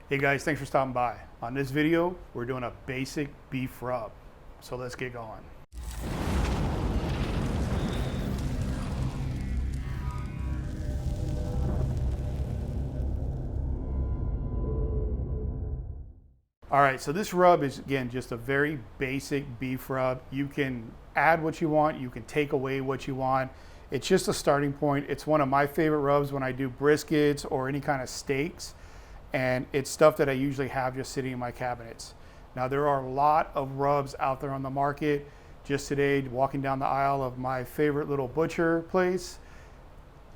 Hey guys, thanks for stopping by. On this video, we're doing a basic beef rub. So let's get going. All right, so this rub is, again, just a very basic beef rub. You can add what you want, you can take away what you want. It's just a starting point. It's one of my favorite rubs when I do briskets or any kind of steaks. And it's stuff that I usually have just sitting in my cabinets. Now, there are a lot of rubs out there on the market. Just today, walking down the aisle of my favorite little butcher place,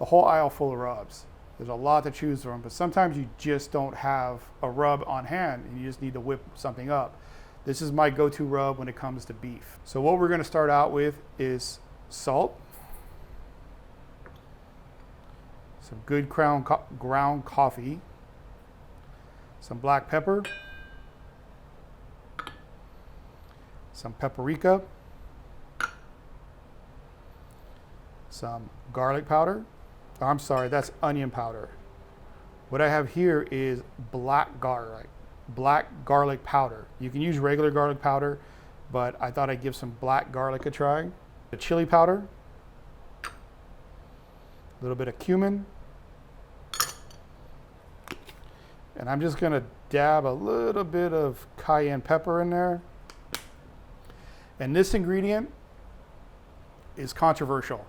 a whole aisle full of rubs. There's a lot to choose from, but sometimes you just don't have a rub on hand and you just need to whip something up. This is my go-to rub when it comes to beef. So what we're gonna start out with is salt, some good ground coffee, some black pepper, some paprika, some garlic powder. Oh, I'm sorry, that's onion powder. What I have here is black garlic powder. You can use regular garlic powder, but I thought I'd give some black garlic a try. The chili powder, a little bit of cumin, and I'm just gonna dab a little bit of cayenne pepper in there. And this ingredient is controversial.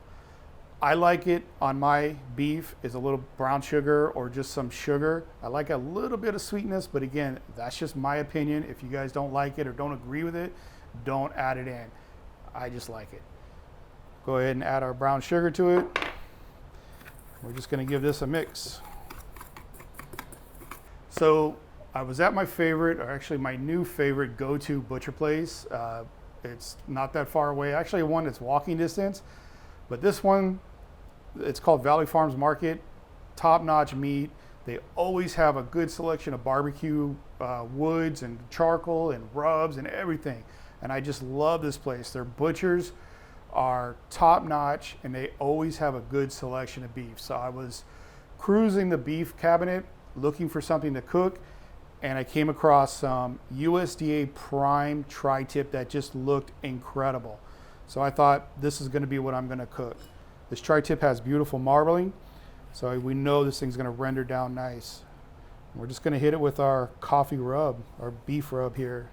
I like it on my beef is a little brown sugar or just some sugar. I like a little bit of sweetness, but again, that's just my opinion. If you guys don't like it or don't agree with it, don't add it in. I just like it. Go ahead and add our brown sugar to it. We're just gonna give this a mix. So I was at my favorite, or actually my new favorite go-to butcher place. It's not that far away. Actually one that's walking distance, but this one, it's called Valley Farms Market. Top-notch meat. They always have a good selection of barbecue woods and charcoal and rubs and everything. And I just love this place. Their butchers are top-notch and they always have a good selection of beef. So I was cruising the beef cabinet looking for something to cook, and I came across some USDA prime tri-tip that just looked incredible. So I thought this is gonna be what I'm gonna cook. This tri-tip has beautiful marbling, so we know this thing's gonna render down nice. We're just gonna hit it with our coffee rub, our beef rub here.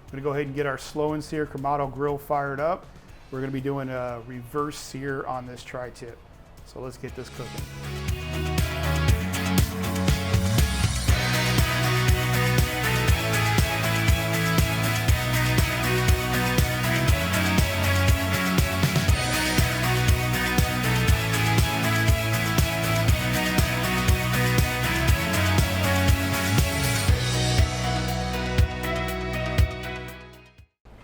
I'm gonna go ahead and get our Slow N Sear Kamado grill fired up. We're gonna be doing a reverse sear on this tri-tip. So let's get this cooking.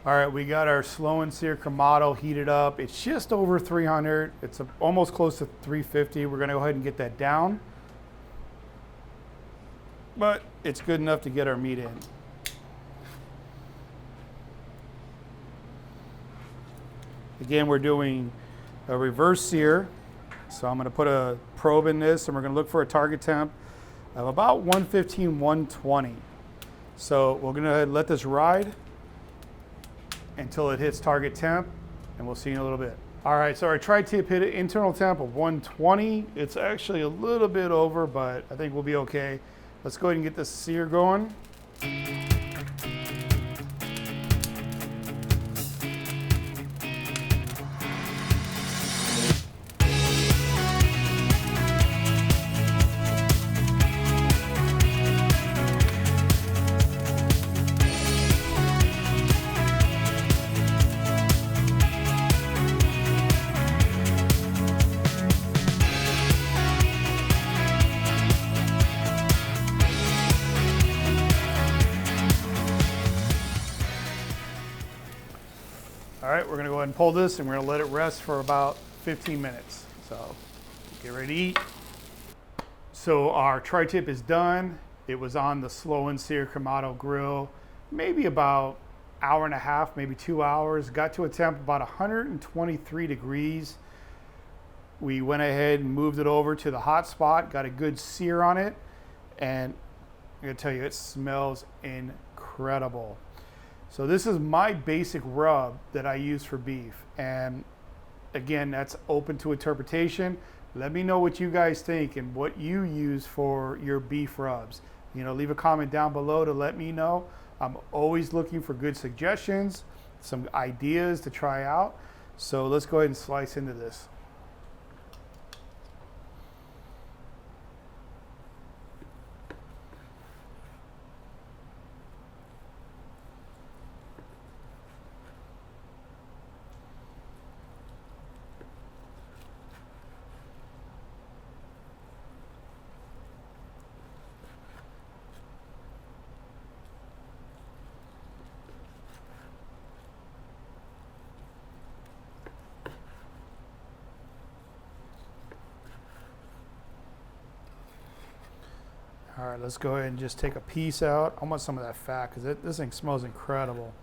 All right, we got our Slow N Sear Kamado heated up. It's just over 300. It's almost close to 350. We're gonna go ahead and get that down. But it's good enough to get our meat in. Again, we're doing a reverse sear. So I'm gonna put a probe in this and we're gonna look for a target temp of about 115, 120. So we're gonna let this ride until it hits target temp, and we'll see in a little bit. All right, so our tri-tip hit an internal temp of 120. It's actually a little bit over, but I think we'll be okay. Let's go ahead and get this sear going. All right, we're gonna go ahead and pull this and we're gonna let it rest for about 15 minutes. So get ready to eat. So our tri-tip is done. It was on the Slow N Sear Kamado grill, maybe about hour and a half, maybe 2 hours. Got to a temp about 123 degrees. We went ahead and moved it over to the hot spot, got a good sear on it, and I'm gonna tell you, it smells incredible. So this is my basic rub that I use for beef. And again, that's open to interpretation. Let me know what you guys think and what you use for your beef rubs. You know, leave a comment down below to let me know. I'm always looking for good suggestions, some ideas to try out. So let's go ahead and slice into this. All right, let's go ahead and just take a piece out. I want some of that fat because this thing smells incredible.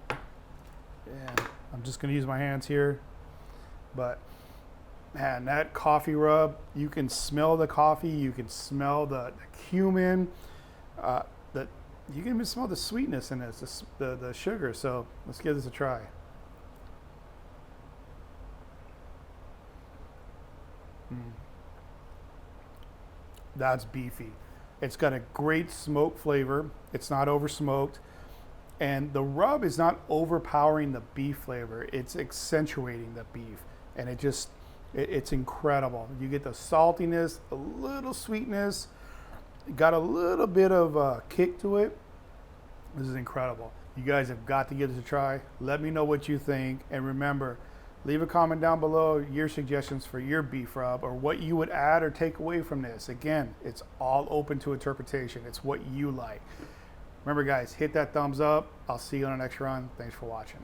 And I'm just gonna use my hands here. But man, that coffee rub, you can smell the coffee, you can smell the cumin, you can even smell the sweetness in this, the sugar. So let's give this a try. That's beefy. It's got a great smoke flavor. It's not over smoked. And the rub is not overpowering the beef flavor. It's accentuating the beef. And it's incredible. You get the saltiness, a little sweetness, got a little bit of kick to it. This is incredible. You guys have got to give this a try. Let me know what you think. And remember, leave a comment down below your suggestions for your beef rub or what you would add or take away from this. Again, it's all open to interpretation. It's what you like. Remember guys, hit that thumbs up. I'll see you on the next run. Thanks for watching.